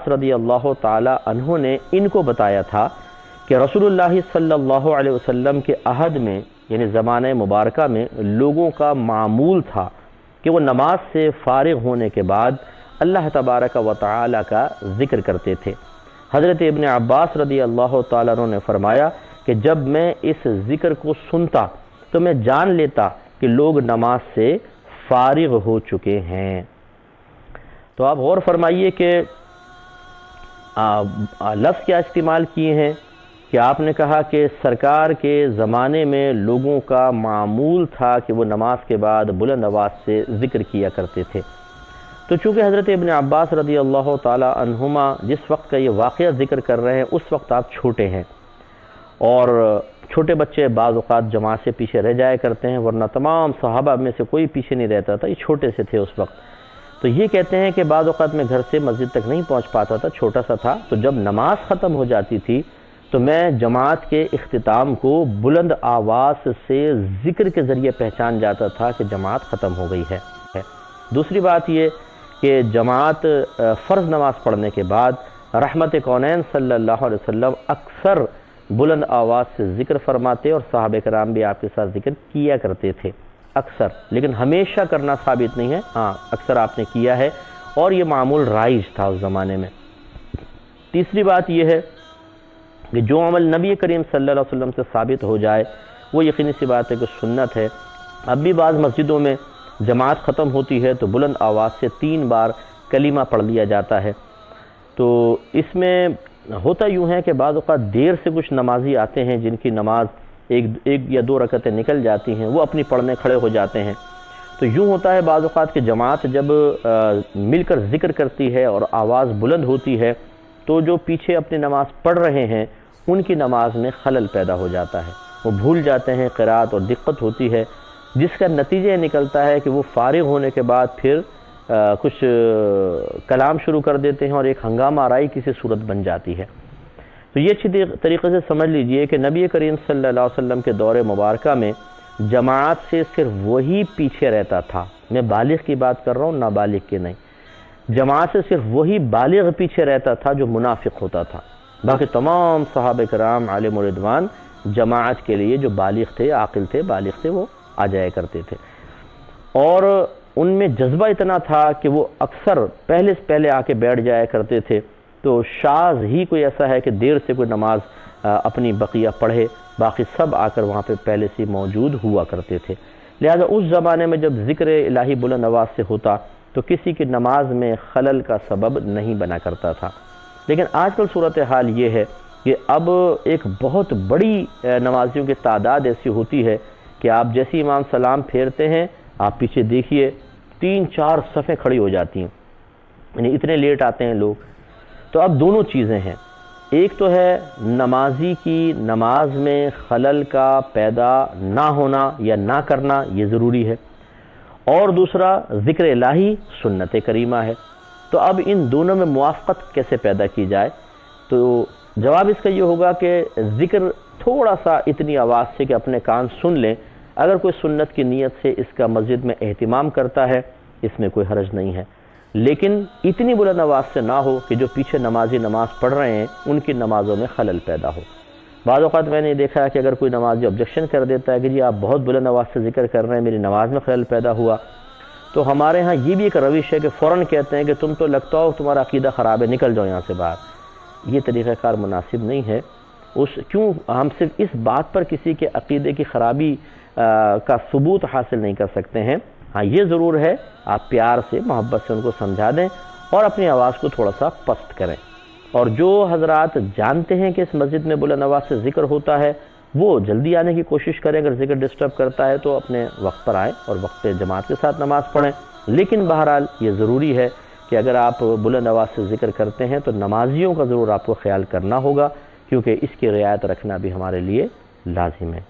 रदी अल्लाह ताला अन्हु ने इनको बताया था कि रसूलुल्लाह सल्लल्लाहु अलैहि वसल्लम के अहद में यानी ज़माने मुबारका में लोगों का मामूल था कि वो नमाज से फारिग होने के बाद अल्लाह तबारक व तआला का ज़िक्र करते थे। हज़रत इब्न अब्बास रदी अल्लाह ताला अन्हु ने फरमाया कि जब मैं इस ज़िक्र को सुनता तो मैं जान लेता कि लोग नमाज से फारिग हो चुके हैं। तो आप गौर फरमाइए कि लफ्ज़ क्या इस्तेमाल किए हैं कि आपने कहा कि सरकार के ज़माने में लोगों का मामूल था कि वो नमाज के बाद बुलंद आवाज़ से ज़िक्र किया करते थे। तो चूँकि हज़रत इब्न अब्बास रदी अल्लाह ताला अन्हुमा जिस वक्त का ये वाक़या ज़िक्र कर रहे हैं उस वक्त आप छोटे हैं और छोटे बच्चे बाज़ औक़ात जमात से पीछे रह जाया करते हैं, वरना तमाम सहाबा में से कोई पीछे नहीं रहता था, ये छोटे से थे उस वक्त। तो ये कहते हैं कि बाज़ औक़ात मैं घर से मस्जिद तक नहीं पहुँच पाता था, छोटा सा था, तो जब नमाज ख़त्म हो जाती थी तो मैं जमात के इख्तिताम को बुलंद आवाज़ से ज़िक्र के ज़रिए पहचान जाता था कि जमात ख़त्म हो गई है। दूसरी बात ये कि जमात फ़र्ज़ नमाज पढ़ने के बाद रहमत कौनैन सल्लल्लाहु अलैहि वसल्लम अक्सर बुलंद आवाज़ से ज़िक्र फरमाते और सहाबे कराम भी आपके साथ ज़िक्र किया करते थे अक्सर, लेकिन हमेशा करना साबित नहीं है। हाँ, अक्सर आपने किया है और ये मामूल राइज था उस ज़माने में। तीसरी बात यह है कि जो अमल नबी करीम सल्लल्लाहु अलैहि वसल्लम से साबित हो जाए वो यकीनी सी बात है कि सुन्नत है। अब भी बाज़ मस्जिदों में जमात ख़त्म होती है तो बुलंद आवाज़ से 3 बार कलीमा पढ़ लिया जाता है। तो इसमें होता यूँ है कि बाज़ औक़ात देर से कुछ नमाजी आते हैं जिनकी नमाज एक या 2 रकतें निकल जाती हैं, वो अपनी पढ़ने खड़े हो जाते हैं। तो यूँ होता है बाज़ औक़ात कि जमात जब मिलकर ज़िक्र करती है और आवाज़ बुलंद होती है तो जो पीछे अपनी नमाज पढ़ रहे हैं उनकी नमाज में खलल पैदा हो जाता है, वो भूल जाते हैं क़िराअत और दिक्कत होती है, जिसका नतीजा निकलता है कि वो फारिग होने के बाद फिर कुछ कलाम शुरू कर देते हैं और एक हंगामा आराई किसी सूरत बन जाती है। तो ये अच्छी तरीक़े से समझ लीजिए कि नबी करीम सल्लल्लाहु अलैहि वसल्लम के दौरे मुबारका में जमात से सिर्फ वही पीछे रहता था। मैं बालिग़ की बात कर रहा हूँ, नाबालिग़ की नहीं। जमात से सिर्फ वही बालिग़ पीछे रहता था जो मुनाफिक होता था। बाकी तमाम सहाबे कराम आलिम और रिदवान जमात के लिए जो बालिग़ थे, आक़िल थे, बालिग़ थे, वो आ जाया करते थे और उनमें जज्बा इतना था कि वो अक्सर पहले से पहले आके बैठ जाया करते थे। तो शाज़ ही कोई ऐसा है कि देर से कोई नमाज अपनी बकिया पढ़े, बाकी सब आकर वहाँ पे पहले से मौजूद हुआ करते थे। लिहाजा उस ज़माने में जब ज़िक्र इलाही बुलंद आवाज़ से होता तो किसी की नमाज में खलल का सबब नहीं बना करता था। लेकिन आजकल सूरत हाल ये है कि अब एक बहुत बड़ी नमाजियों की तादाद ऐसी होती है कि आप जैसे इमाम सलाम फेरते हैं आप पीछे देखिए 3-4 सफ़ें खड़ी हो जाती हैं, यानी इतने लेट आते हैं लोग। तो अब दोनों चीज़ें हैं, एक तो है नमाजी की नमाज में खलल का पैदा ना होना या ना करना, ये ज़रूरी है, और दूसरा ज़िक्र इलाही सुन्नत करीमा है। तो अब इन दोनों में मुआफ़क़त कैसे पैदा की जाए? तो जवाब इसका ये होगा कि ज़िक्र थोड़ा सा इतनी आवाज़ से कि अपने कान सुन लें, अगर कोई सुन्नत की नीयत से इसका मस्जिद में एहतिमाम करता है इसमें कोई हरज नहीं है, लेकिन इतनी बुलंद आवाज़ से ना हो कि जो पीछे नमाजी नमाज पढ़ रहे हैं उनकी नमाज़ों में खलल पैदा हो। बाज़ औक़ात मैंने देखा है कि अगर कोई नमाजी ऑब्जेक्शन कर देता है कि जी आप बहुत बुलंद आवाज़ से ज़िक्र कर रहे हैं, मेरी नमाज में खलल पैदा हुआ, तो हमारे यहाँ ये भी एक रविश है कि फ़ौरन कहते हैं कि तुम तो लगता हो तुम्हारा अक़ीदा ख़राब है, निकल जाओ यहाँ से बाहर। ये तरीक़ाकार मुनासिब नहीं है। क्यों हम सिर्फ इस बात पर किसी के अक़ीदे की ख़राबी का सबूत हासिल नहीं कर सकते हैं। हाँ, ये ज़रूर है आप प्यार से मोहब्बत से उनको समझा दें और अपनी आवाज़ को थोड़ा सा पस्त करें। और जो हज़रात जानते हैं कि इस मस्जिद में बुलंद आवाज़ से ज़िक्र होता है वो जल्दी आने की कोशिश करें, अगर ज़िक्र डिस्टर्ब करता है तो अपने वक्त पर आएँ और वक्त पे जमात के साथ नमाज़ पढ़ें। लेकिन बहरहाल ये ज़रूरी है कि अगर आप बुलंद आवाज़ से ज़िक्र करते हैं तो नमाजियों का ज़रूर आपको ख्याल करना होगा, क्योंकि इसकी रियायत रखना भी हमारे लिए लाजिम है।